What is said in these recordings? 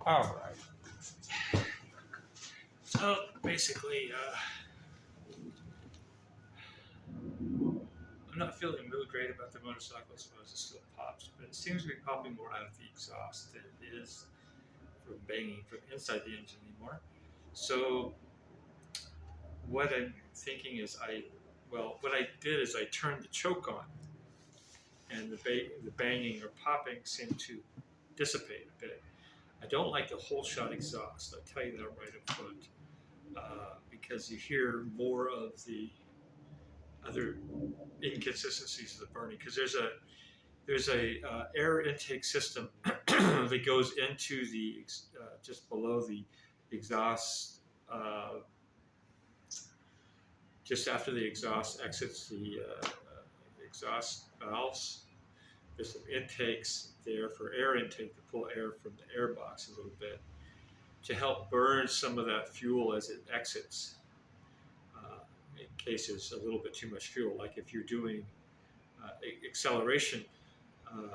All right. So basically, I'm not feeling real great about the motorcycle as far as it still pops, but it seems to be popping more out of the exhaust than it is from banging from inside the engine anymore. So what I'm thinking is what I did is I turned the choke on, and the banging or popping seemed to dissipate a bit. I don't like the whole shot exhaust. I'll tell you that right up front, because you hear more of the other inconsistencies of the burning. Because there's a air intake system that goes into the just below the exhaust, just after the exhaust exits the exhaust valves. There's some intakes there for air intake to pull air from the air box a little bit to help burn some of that fuel as it exits, in case there's a little bit too much fuel. Like if you're doing acceleration, when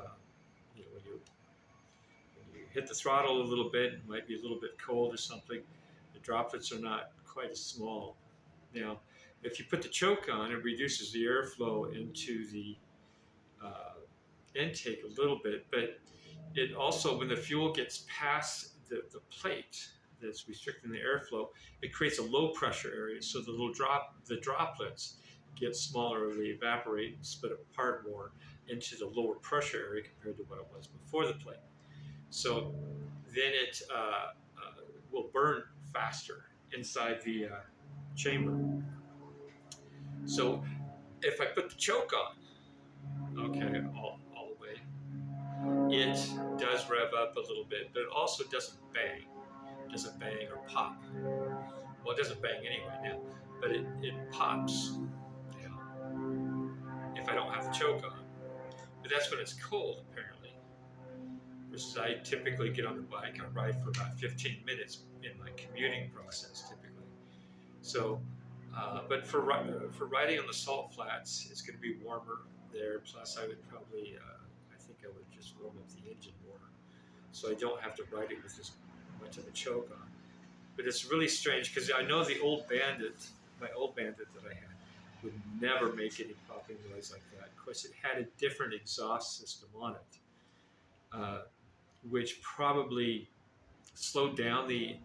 you hit the throttle a little bit, it might be a little bit cold or something. The droplets are not quite as small. Now, if you put the choke on, it reduces the airflow into the intake a little bit, but it also, when the fuel gets past the plate that's restricting the airflow, it creates a low pressure area. So the droplets get smaller, or they evaporate and split apart more into the lower pressure area compared to what it was before the plate. So then it will burn faster inside the chamber. So if I put the choke on, okay, all the way, it does rev up a little bit, but it also doesn't bang. It doesn't bang or pop. Well, it doesn't bang anyway now, but it pops, you know, if I don't have the choke on. But that's when it's cold, apparently. Versus I typically get on the bike and ride for about 15 minutes in my commuting process, typically. So, but for riding on the salt flats, it's going to be warmer there. Plus, I would probably, I think I would just warm up the engine more, so I don't have to ride it with as much of a choke on. But it's really strange because I know the old Bandit, my old Bandit that I had, would never make any popping noise like that. Of course, it had a different exhaust system on it, which probably slowed down the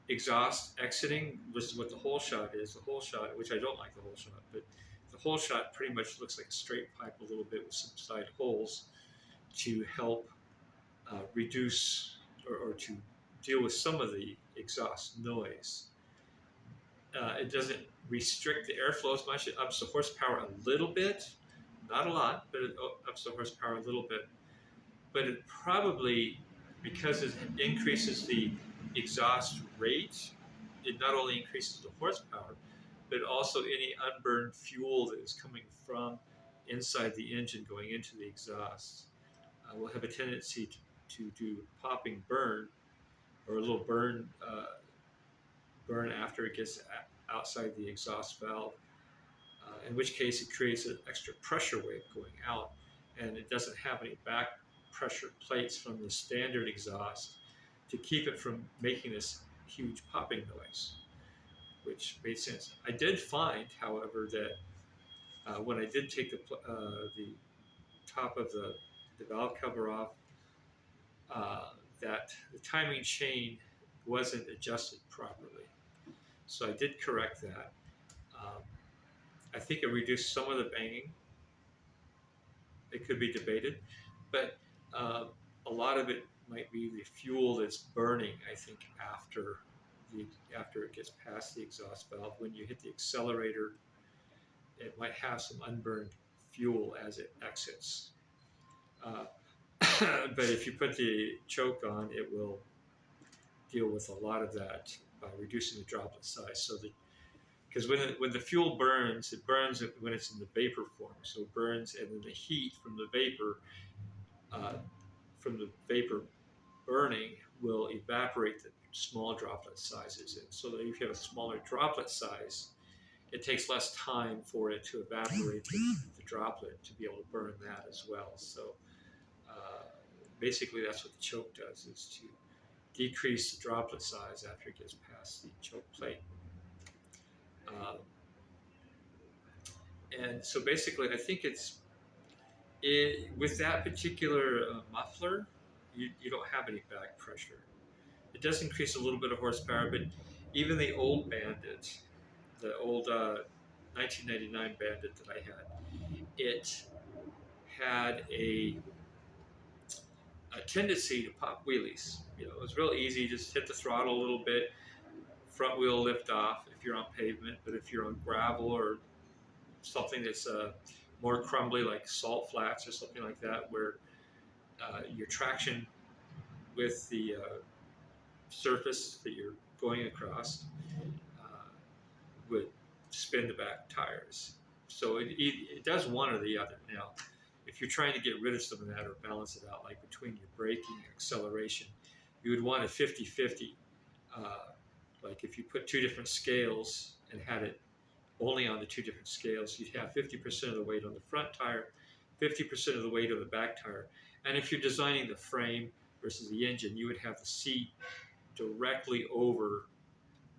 exhaust exiting. Was what the whole shot is. The whole shot, which I don't like the whole shot, but the whole shot pretty much looks like a straight pipe a little bit with some side holes to help reduce or to deal with some of the exhaust noise. It doesn't restrict the airflow as much. It ups the horsepower a little bit, not a lot, but it ups the horsepower a little bit. But it probably, because it increases the exhaust rate, it not only increases the horsepower, but also any unburned fuel that is coming from inside the engine going into the exhaust will have a tendency to do popping burn, or a little burn after it gets outside the exhaust valve, in which case it creates an extra pressure wave going out, and it doesn't have any back pressure plates from the standard exhaust to keep it from making this huge popping noise, which made sense. I did find, however, that when I did take the top of the valve cover off, that the timing chain wasn't adjusted properly. So I did correct that. I think it reduced some of the banging. It could be debated, but a lot of it might be the fuel that's burning, I think, after it gets past the exhaust valve. When you hit the accelerator, it might have some unburned fuel as it exits. But if you put the choke on, it will deal with a lot of that by reducing the droplet size. So because when the fuel burns, it burns when it's in the vapor form. So it burns, and then the heat from the vapor burning will evaporate the small droplet sizes. And so that if you have a smaller droplet size, it takes less time for it to evaporate the droplet to be able to burn that as well. So basically that's what the choke does, is to decrease the droplet size after it gets past the choke plate. And so basically, I think with that particular muffler, you don't have any back pressure. It does increase a little bit of horsepower, but even the old Bandit, the old 1999 Bandit that I had, it had a tendency to pop wheelies. You know, it was real easy, just hit the throttle a little bit, front wheel lift off if you're on pavement, but if you're on gravel or something that's more crumbly like salt flats or something like that, where your traction with the surface that you're going across would spin the back tires. So it does one or the other. Now, if you're trying to get rid of some of that or balance it out, like between your braking and acceleration, you would want a 50-50. Like if you put two different scales and had it only on the two different scales, you'd have 50% of the weight on the front tire, 50% of the weight on the back tire. And if you're designing the frame versus the engine, you would have the seat directly over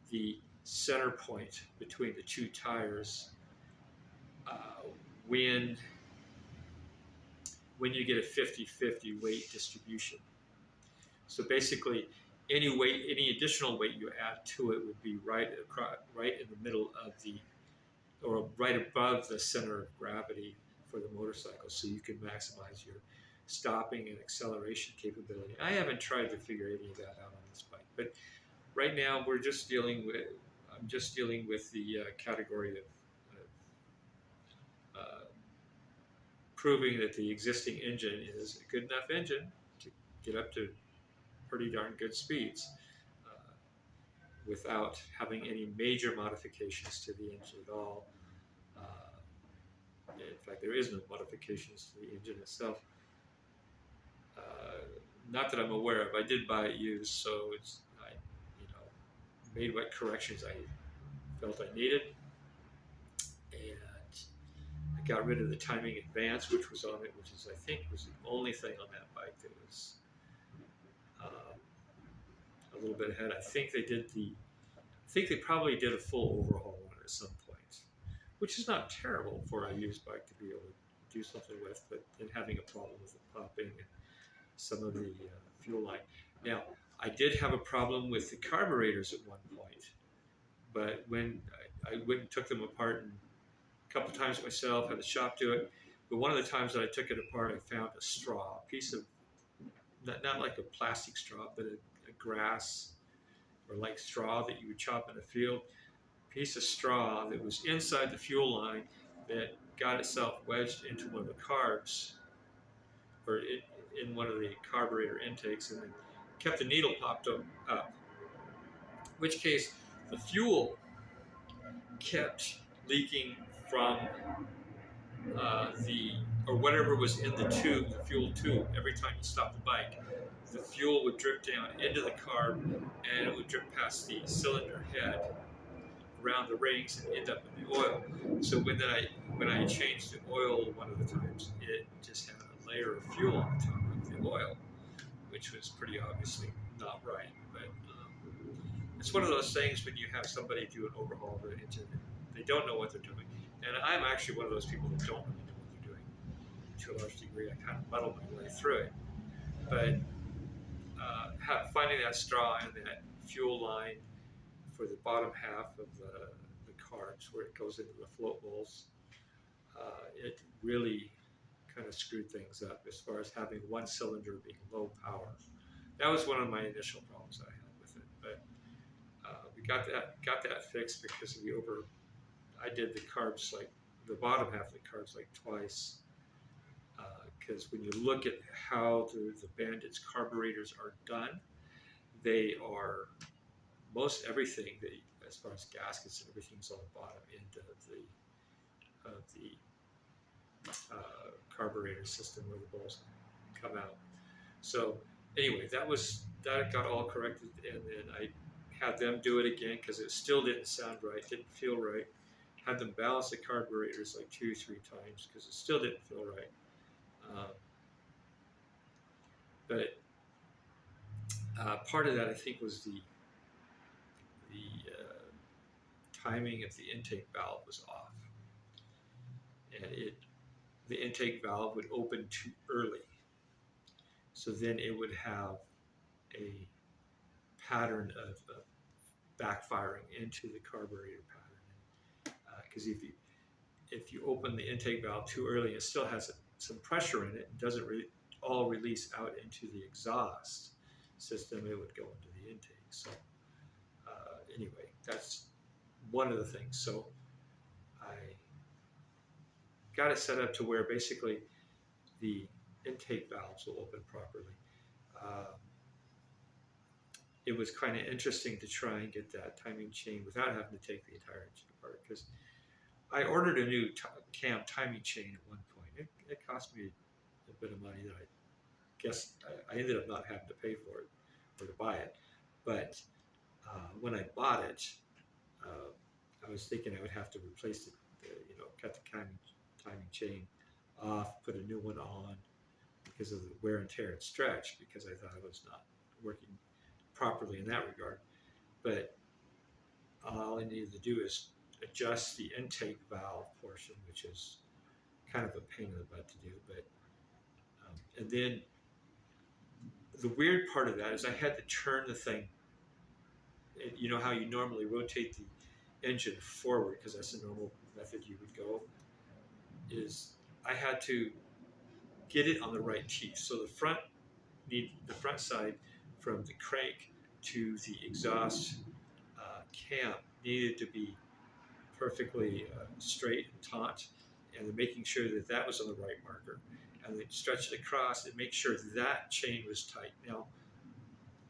the center point between the two tires when you get a 50-50 weight distribution. So basically, any additional weight you add to it would be right in the middle of or right above the center of gravity for the motorcycle, so you can maximize your stopping and acceleration capability. I haven't tried to figure any of that out on this bike, but right now I'm just dealing with the category of proving that the existing engine is a good enough engine to get up to pretty darn good speeds without having any major modifications to the engine at all. In fact, there is no modifications to the engine itself. Not that I'm aware of. I did buy it used, so I made what corrections I felt I needed, and I got rid of the timing advance, which was on it, which is I think was the only thing on that bike that was a little bit ahead. I think they probably did a full overhaul on it at some point, which is not terrible for a used bike to be able to do something with, but then having a problem with the popping and some of the fuel line. Now, I did have a problem with the carburetors at one point, but when I went and took them apart and a couple times myself, had the shop do it, but one of the times that I took it apart, I found a straw, a piece of, not like a plastic straw, but a grass or like straw that you would chop in a field, piece of straw that was inside the fuel line that got itself wedged into one of the carbs, or in one of the carburetor intakes, and then kept the needle popped up. In which case, the fuel kept leaking from or whatever was in the tube, the fuel tube. Every time you stopped the bike, the fuel would drip down into the carb, and it would drip past the cylinder head around the rings and end up in the oil. So when I changed the oil one of the times, it just had a layer of fuel on top of the oil, which was pretty obviously not right. But it's one of those things when you have somebody do an overhaul of the engine, they don't know what they're doing. And I'm actually one of those people that don't really know what they're doing to a large degree. I kind of muddle my way through it. But finding that straw and that fuel line for the bottom half of the carbs where it goes into the float bowls, it really kind of screwed things up as far as having one cylinder being low power. That was one of my initial problems that I had with it, but we got that fixed because I did the carbs, like the bottom half of the carbs, like twice, because when you look at how the Bandit's carburetors are done, they are most everything as far as gaskets and everything's on the bottom end of the carburetor system where the bowls come out. So anyway, that got all corrected, and then I had them do it again because it still didn't sound right, didn't feel right. Had them balance the carburetors like 2-3 times because it still didn't feel right. But part of that, I think, was the timing of the intake valve was off, and the intake valve would open too early. So then it would have a pattern of backfiring into the carburetor pattern. Because if you open the intake valve too early, it still has some pressure in it and doesn't all release out into the exhaust system. It would go into the intake. So anyway, that's one of the things. So I got it set up to where basically the intake valves will open properly. Uh, it was kind of interesting to try and get that timing chain without having to take the entire engine apart, because I ordered a new cam timing chain at one point. It cost me a bit of money that I guess I ended up not having to pay for it or to buy it. But when I bought it, I was thinking I would have to replace cut the timing chain off, put a new one on because of the wear and tear and stretch, because I thought it was not working properly in that regard. But all I needed to do is adjust the intake valve portion, which is kind of a pain in the butt to do. But and then the weird part of that is I had to turn the thing. You know how you normally rotate the engine forward, because that's the normal method you would go. Is I had to get it on the right teeth. So the front side from the crank to the exhaust cam needed to be perfectly straight and taut, and then making sure that that was on the right marker, and then stretch it across and make sure that chain was tight. Now,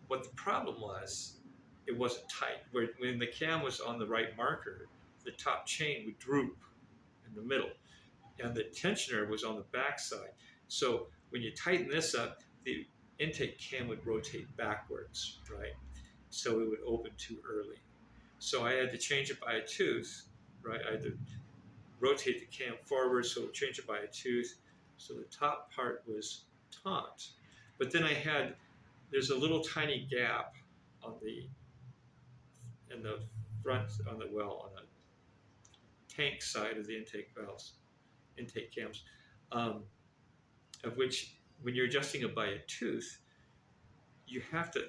what the problem was, it wasn't tight. When the cam was on the right marker, the top chain would droop in the middle, and the tensioner was on the back side. So when you tighten this up, the intake cam would rotate backwards, right? So it would open too early. So I had to change it by a tooth, right? I had to rotate the cam forward, so change it by a tooth. So the top part was taut. But then there's a little tiny gap in the front, on the tank side of the intake cams, of which when you're adjusting it by a tooth, you have to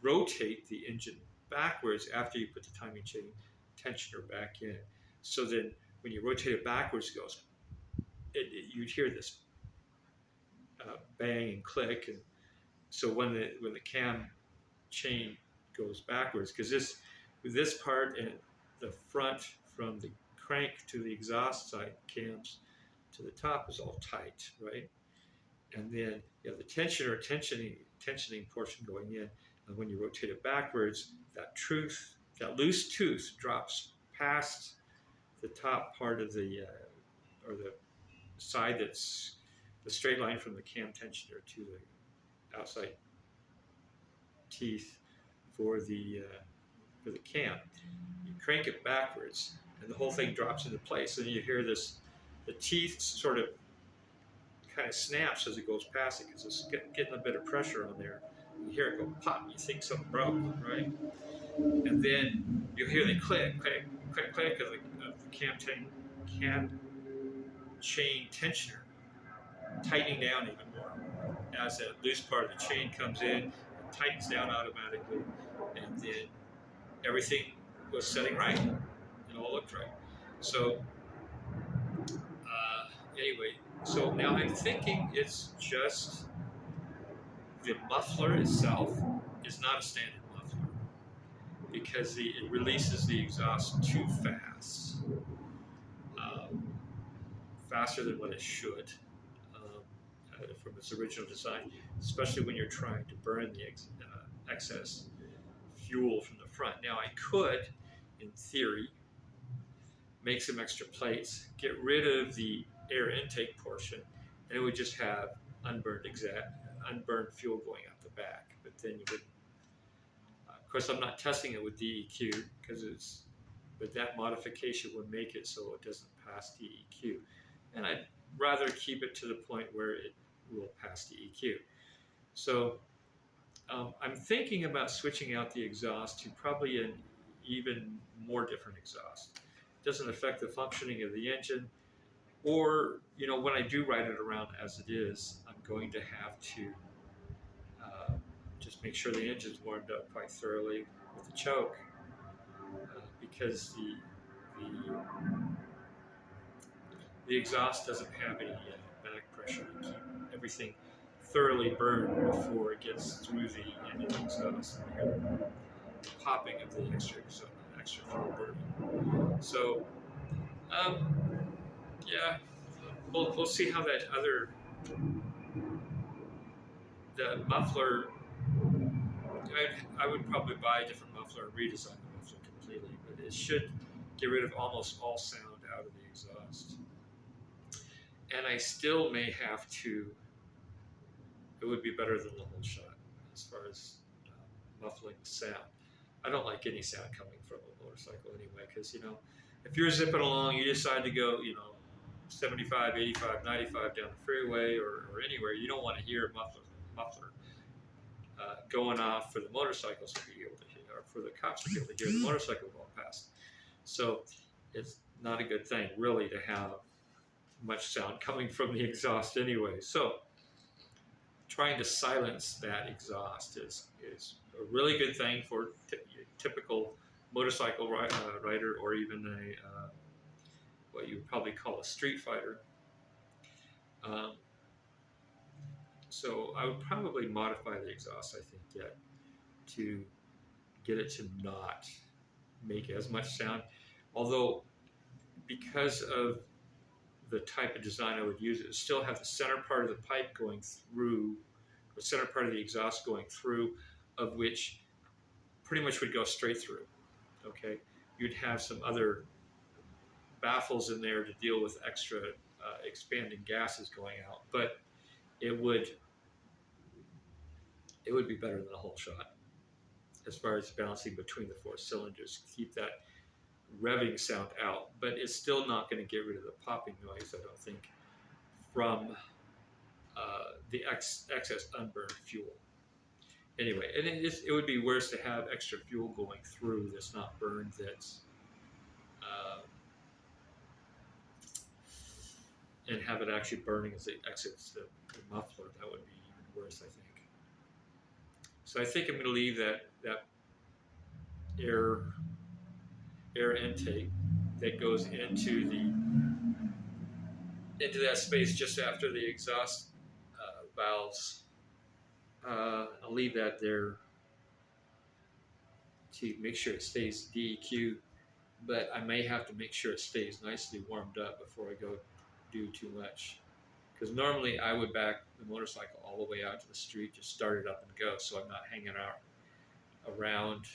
rotate the engine backwards after you put the timing chain tensioner back in. So then when you rotate it backwards, you'd hear this bang and click. And so when the cam chain goes backwards, because this part and the front from the crank to the exhaust side cams to the top is all tight, right? And then you have the tensioning portion going in, and when you rotate it backwards, that loose tooth drops past the top part of or the side that's the straight line from the cam tensioner to the outside teeth for the cam. You crank it backwards, and the whole thing drops into place. And you hear the teeth sort of kind of snaps as it goes past it, because it's getting a bit of pressure on there. You hear it go pop. You think something broke, right? And then you hear the click, click, click, click of the cam chain tensioner tightening down even more as that loose part of the chain comes in and tightens down automatically, and then everything was setting right. It all looked right. So anyway, so now I'm thinking it's just the muffler itself is not a standard muffler, because it releases the exhaust too fast, faster than what it should from its original design, especially when you're trying to burn the excess fuel from the front. Now I could, in theory, make some extra plates, get rid of the air intake portion, and it would just have unburned fuel going out the back. But then you would, of course, I'm not testing it with DEQ, but that modification would make it so it doesn't pass DEQ, and I'd rather keep it to the point where it will pass DEQ. So I'm thinking about switching out the exhaust to probably an even more different exhaust. It doesn't affect the functioning of the engine, or when I do ride it around as it is, I'm going to have to uh, just make sure the engine's warmed up quite thoroughly with the choke, because the the exhaust doesn't have any back pressure to keep everything thoroughly burned before it gets through the end of the exhaust. And you hear the popping of the extra fuel burning. So, um, yeah, we'll see how the muffler. I would probably buy a different muffler and redesign the muffler completely, but it should get rid of almost all sound out of the exhaust. And I still may have to. It would be better than the whole shot as far as muffling the sound. I don't like any sound coming from a motorcycle anyway, because if you're zipping along, you decide to go 75, 85, 95 down the freeway or anywhere, you don't want to hear muffler going off for the motorcycles to be able to hear, or for the cops to be able to hear the motorcycle going past. So it's not a good thing, really, to have much sound coming from the exhaust anyway. So trying to silence that exhaust is a really good thing for typical motorcycle rider, or even what you would probably call a street fighter. Um, so I would probably modify the exhaust, I think, yet to get it to not make as much sound. Although, because of the type of design I would use, it would still have the center part of the pipe going through, the center part of the exhaust going through, of which pretty much would go straight through. Okay, you'd have some other baffles in there to deal with extra expanding gases going out, but it would be better than a whole shot as far as balancing between the four cylinders. Keep that revving sound out, but it's still not going to get rid of the popping noise, I don't think, from the excess unburned fuel. Anyway, and it would be worse to have extra fuel going through that's not burned, uh, and have it actually burning as it exits the muffler. That would be even worse, I think. So I think I'm going to leave that air intake that goes into that space just after the exhaust valves. I'll leave that there to make sure it stays DEQ, but I may have to make sure it stays nicely warmed up before I go do too much. Because normally I would back the motorcycle all the way out to the street, just start it up and go, so I'm not hanging out around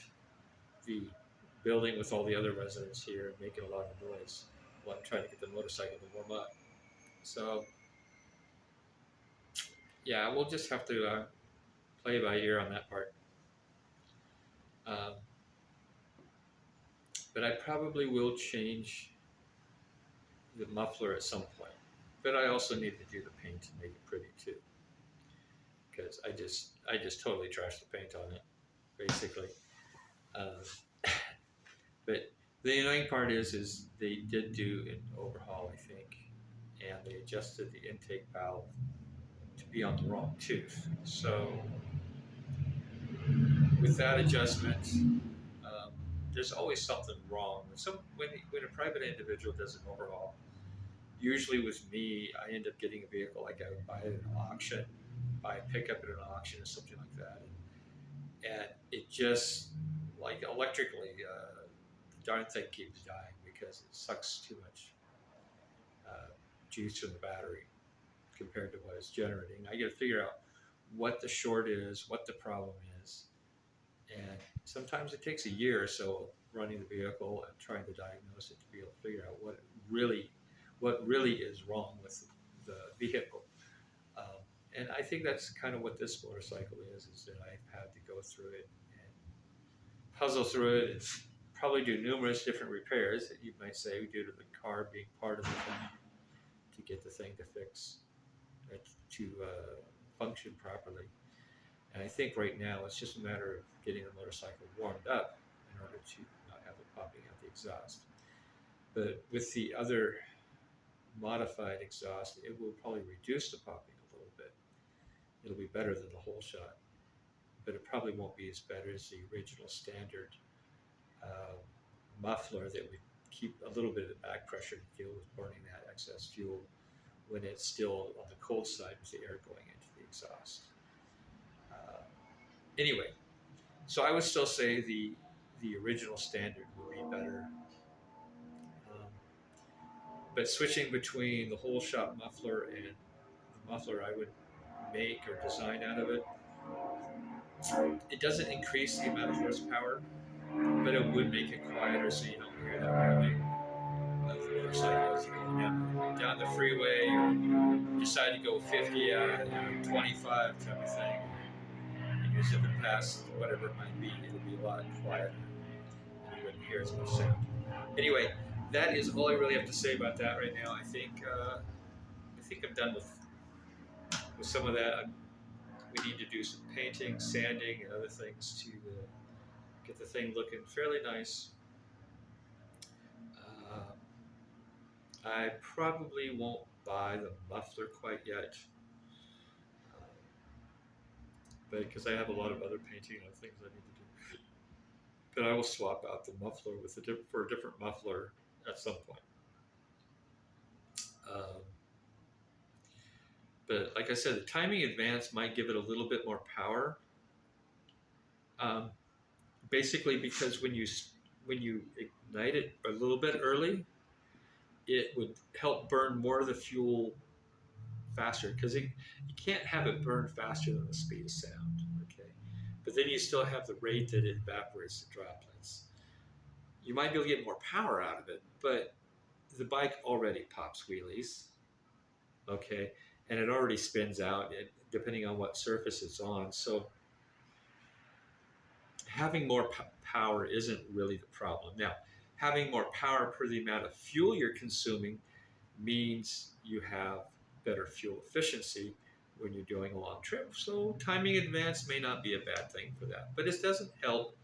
the building with all the other residents here and making a lot of noise while I'm trying to get the motorcycle to warm up. So yeah, we'll just have to play by ear on that part. But I probably will change the muffler at some point. But I also need to do the paint and make it pretty too, because I just totally trashed the paint on it, basically. But the annoying part is they did do an overhaul, I think, and they adjusted the intake valve to be on the wrong tooth. So with that adjustment, there's always something wrong. When a private individual does an overhaul, usually with me, I end up getting a vehicle like I would buy at an auction, buy a pickup at an auction or something like that, and it just, like, electrically, the darn thing keeps dying because it sucks too much juice from the battery compared to what it's generating. I got to figure out what the short is, what the problem is, and sometimes it takes a year or so running the vehicle and trying to diagnose it to be able to figure out what really is wrong with the vehicle. And I think that's kind of what this motorcycle is that I've had to go through it and puzzle through it and probably do numerous different repairs that you might say due to the car being part of the thing to get the thing to fix, to function properly. And I think right now it's just a matter of getting the motorcycle warmed up in order to not have it popping out the exhaust. But with the other modified exhaust, it will probably reduce the popping a little bit. It'll be better than the whole shot, but it probably won't be as better as the original standard uh, muffler that would keep a little bit of back pressure to deal with burning that excess fuel when it's still on the cold side with the air going into the exhaust. Uh, anyway, so I would still say the original standard would be better. Um, but switching between the whole shot muffler and the muffler I would make or design out of it, it doesn't increase the amount of horsepower, but it would make it quieter so you don't hear that revving of the motorcycle as you go down the freeway or decide to go 50 out of 25 type of thing, and you're zipping past whatever it might be. It'll be a lot quieter. You wouldn't hear as much sound. Anyway, that is all I really have to say about that right now. I think I'm done with some of that. We need to do some painting, sanding, and other things to get the thing looking fairly nice. I probably won't buy the muffler quite yet, but because I have a lot of other painting and other things I need to do. But I will swap out the muffler for a different muffler at some point. But like I said, the timing advance might give it a little bit more power. Basically, because when you ignite it a little bit early, it would help burn more of the fuel faster, because you can't have it burn faster than the speed of sound. Okay, but then you still have the rate that it evaporates the droplets. You might be able to get more power out of it, but the bike already pops wheelies. Okay, and it already spins out, depending on what surface it's on. So having more power isn't really the problem. Now, having more power per the amount of fuel you're consuming means you have better fuel efficiency when you're doing a long trip. So timing advance may not be a bad thing for that, but it doesn't help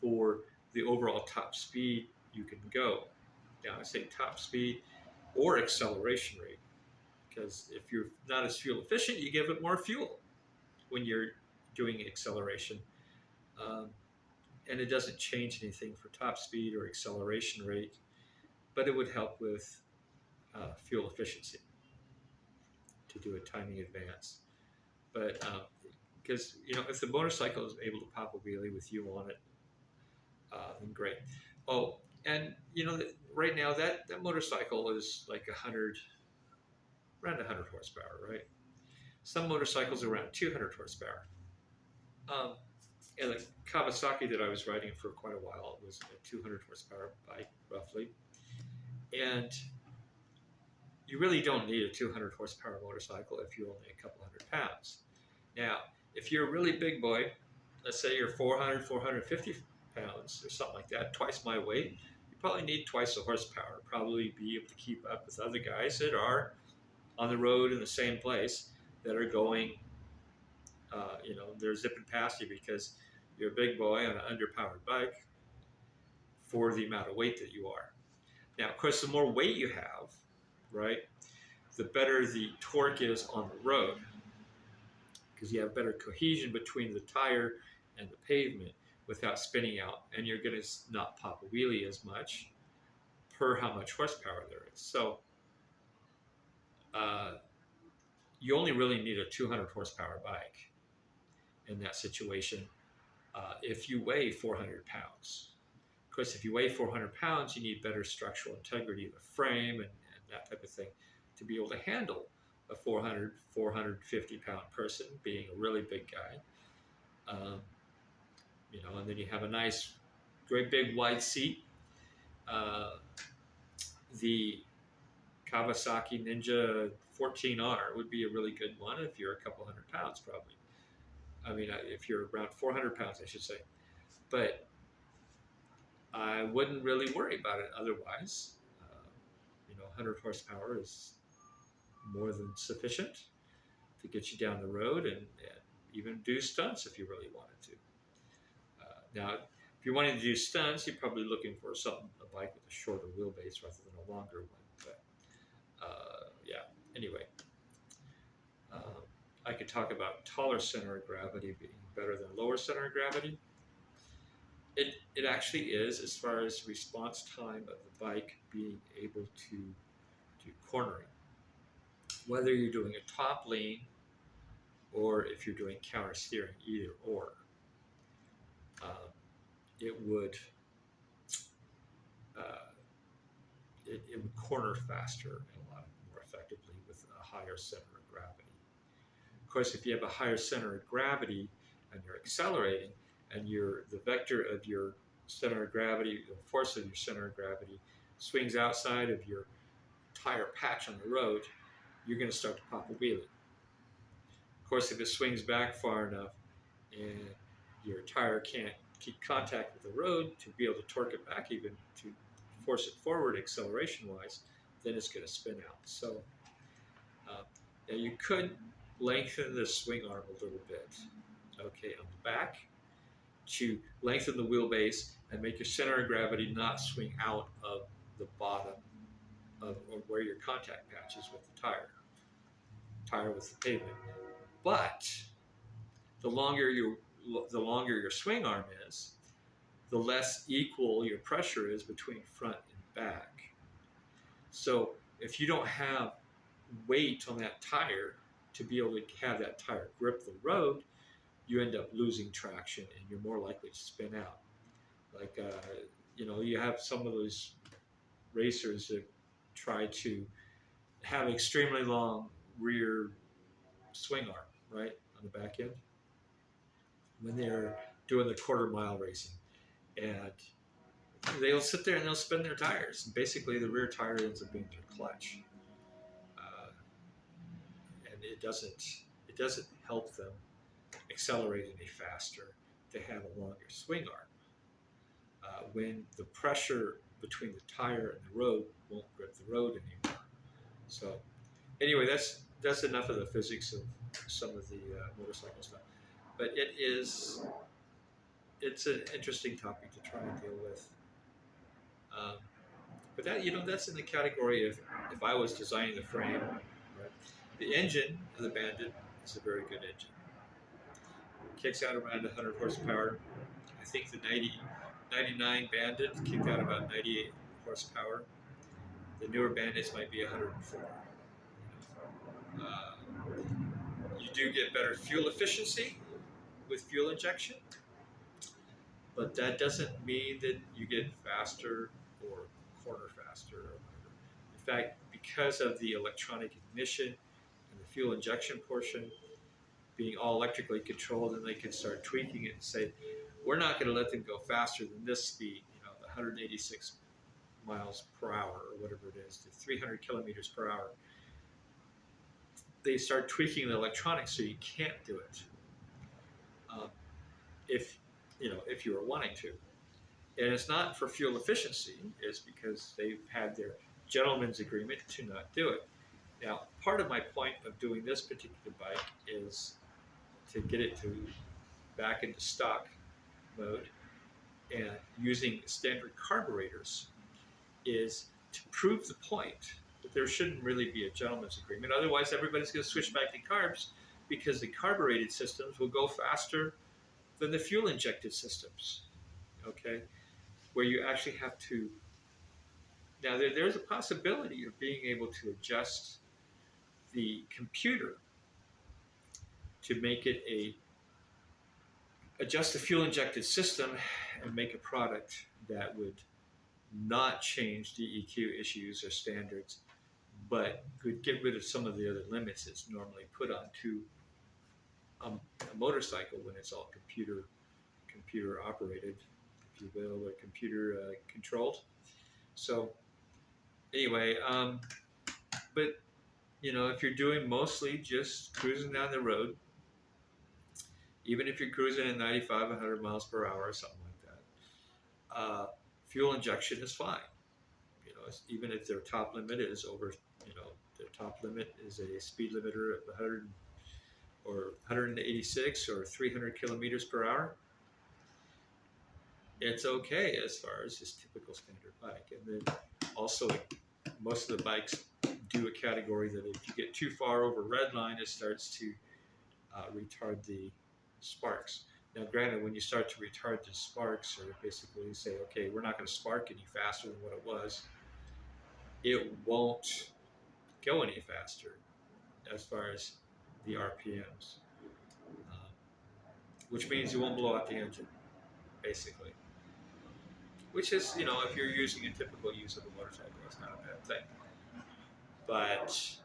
for the overall top speed you can go. Now I say top speed or acceleration rate, because if you're not as fuel efficient, you give it more fuel when you're doing acceleration. And it doesn't change anything for top speed or acceleration rate, but it would help with fuel efficiency to do a timing advance. But because if the motorcycle is able to pop a wheelie with you on it, then great. Oh, and right now that motorcycle is like around 100 horsepower, right? Some motorcycles are around 200 horsepower. And the Kawasaki that I was riding for quite a while was a 200 horsepower bike, roughly. And you really don't need a 200 horsepower motorcycle if you're only a couple hundred pounds. Now, if you're a really big boy, let's say you're 400, 450 pounds or something like that, twice my weight, you probably need twice the horsepower. Probably be able to keep up with other guys that are on the road in the same place that are going, they're zipping past you because you're a big boy on an underpowered bike for the amount of weight that you are. Now, of course, the more weight you have, right, the better the torque is on the road, because you have better cohesion between the tire and the pavement without spinning out, and you're going to not pop a wheelie as much per how much horsepower there is. So you only really need a 200 horsepower bike in that situation if you weigh 400 pounds. Of course, if you weigh 400 pounds, you need better structural integrity of the frame and that type of thing to be able to handle a 400, 450 pound person, being a really big guy. And then you have a nice, great big wide seat. The Kawasaki Ninja 14R would be a really good one if you're a couple hundred pounds, probably. I mean, if you're around 400 pounds, I should say. But I wouldn't really worry about it otherwise. 100 horsepower is more than sufficient to get you down the road and even do stunts if you really wanted to. Now, if you're wanting to do stunts, you're probably looking for a bike with a shorter wheelbase rather than a longer one. But yeah, anyway, I could talk about taller center of gravity being better than lower center of gravity. It actually is, as far as response time of the bike being able to do cornering. Whether you're doing a top lean or if you're doing counter steering, either or, um, it would uh, it would corner faster and a lot more effectively with a higher center of gravity. Of course, if you have a higher center of gravity and you're accelerating, and the vector of your center of gravity, the force of your center of gravity, swings outside of your tire patch on the road, you're going to start to pop a wheelie. Of course, if it swings back far enough and your tire can't keep contact with the road to be able to torque it back even to force it forward acceleration-wise, then it's going to spin out. So now you could lengthen the swing arm a little bit, okay, on the back, to lengthen the wheelbase and make your center of gravity not swing out of the bottom of or where your contact patch is with the tire with the pavement. But the longer your swing arm is, the less equal your pressure is between front and back. So if you don't have weight on that tire to be able to have that tire grip the road, you end up losing traction and you're more likely to spin out. Like, you have some of those racers that try to have extremely long rear swing arm, right, on the back end when they're doing the quarter-mile racing. And they'll sit there and they'll spin their tires. And basically, the rear tire ends up being their clutch. And it doesn't help them accelerate any faster to have a longer swing arm when the pressure between the tire and the road won't grip the road anymore. So anyway, that's enough of the physics of some of the motorcycle stuff. But it's an interesting topic to try and deal with. But that's in the category of if I was designing the frame, right? The engine of the Bandit is a very good engine. It kicks out around 100 horsepower. I think the 99 Bandit kicked out about 98 horsepower. The newer Bandits might be 104. You do get better fuel efficiency with fuel injection, but that doesn't mean that you get faster or corner faster or whatever. In fact, because of the electronic ignition and the fuel injection portion being all electrically controlled, and they can start tweaking it and say, we're not going to let them go faster than this speed, the 186 miles per hour or whatever it is, to 300 kilometers per hour. They start tweaking the electronics so you can't do it if you were wanting to. And it's not for fuel efficiency, it's because they've had their gentleman's agreement to not do it. Now, part of my point of doing this particular bike is to get it back into stock mode, and using standard carburetors is to prove the point that there shouldn't really be a gentleman's agreement. Otherwise, everybody's going to switch back to carbs because the carbureted systems will go faster than the fuel injected systems, okay? Where you actually have to, now there's a possibility of being able to adjust the computer to make it adjust the fuel injected system and make a product that would not change DEQ issues or standards, but could get rid of some of the other limits that's normally put onto a motorcycle when it's all computer operated, if you will, or computer controlled. So anyway, but if you're doing mostly just cruising down the road, even if you're cruising at 95, 100 miles per hour or something like that, fuel injection is fine. Even if their top limit is over, their top limit is a speed limiter of or 186 or 300 kilometers per hour, it's okay as far as just typical standard bike. And then also, most of the bikes do a category that if you get too far over red line, it starts to retard the sparks. Now, granted, when you start to retard the sparks, or basically say, okay, we're not going to spark any faster than what it was, it won't go any faster as far as the RPMs, um, which means you won't blow out the engine, basically. Which is, if you're using a typical use of a motorcycle, it's not a bad thing. But,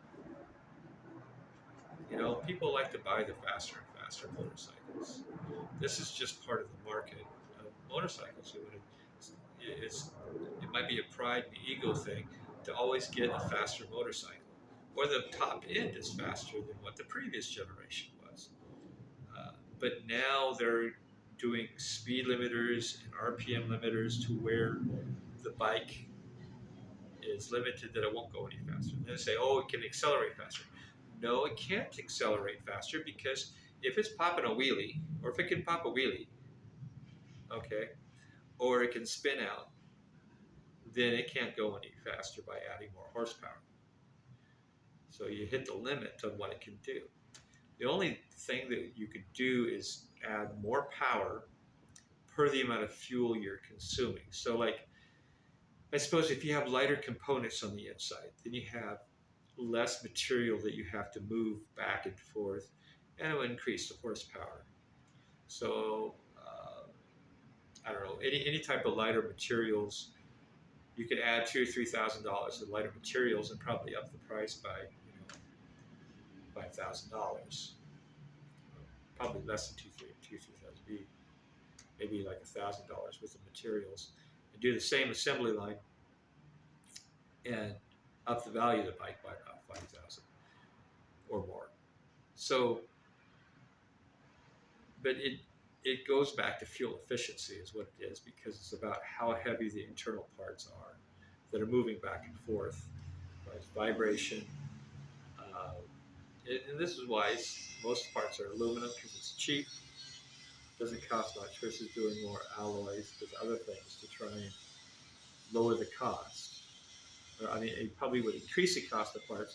people like to buy the faster and faster motorcycles. This is just part of the market of motorcycles. It might be a pride and ego thing to always get a faster motorcycle. Or the top end is faster than what the previous generation was. But now they're doing speed limiters and RPM limiters to where the bike is limited, that it won't go any faster. And they say, oh, it can accelerate faster. No, it can't accelerate faster, because if it's popping a wheelie, or if it can pop a wheelie, okay, or it can spin out, then it can't go any faster by adding more horsepower. So you hit the limit of what it can do. The only thing that you could do is add more power per the amount of fuel you're consuming. So, like, I suppose if you have lighter components on the inside, then you have less material that you have to move back and forth, and it will increase the horsepower. So, I don't know, any type of lighter materials, you could add $2,000 or $3,000 of lighter materials and probably up the price by $5,000. Probably less than $2,000, maybe like $1,000 worth of materials, and do the same assembly line and up the value of the bike by about $5,000 or more. So, but it goes back to fuel efficiency is what it is, because it's about how heavy the internal parts are that are moving back and forth, right? Vibration. And this is why most parts are aluminum, because it's cheap, doesn't cost much, versus doing more alloys with other things to try and lower the cost. Or, I mean, it probably would increase the cost of parts,